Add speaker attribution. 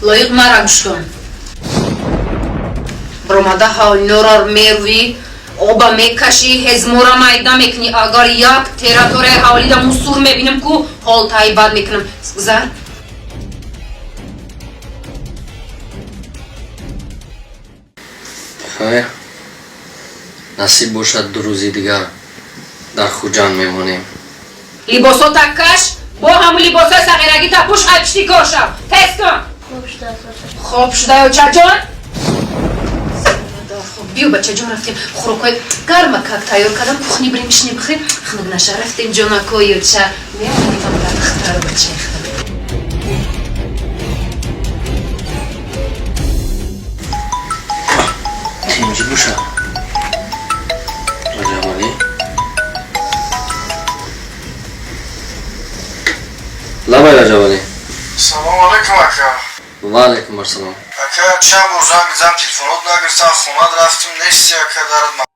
Speaker 1: لایق مرا گوش کن برامده حالنورار میروی آبا میکشی هزمورا مایده میکنی اگر یک تیراتور حوالی دا مصور میبینم که حال تایی بد میکنم گذر
Speaker 2: خیر نصیب باشد 2 روزی دیگر در خوجان میمونیم
Speaker 1: لباسا تکش با همون لباسای صغیرگی تا پوش خیپشتی کاشم تست کن خوب شده یا چه جان؟ خب بیو بچه جان رفتیم خوراکای گرمه که تیار کردم کخنی بریم میشنی بخیر خنگ نشه رفتیم جانکو یا چه میام در اختر بچه
Speaker 2: اینجا باشد رجوالی لبای رجوالی
Speaker 3: سلام علیکم اکا
Speaker 2: و علیکم السلام
Speaker 3: اکا چند روز زنگ زدم تلفنات نگرفتن خونه رفتم نیستی اکا درد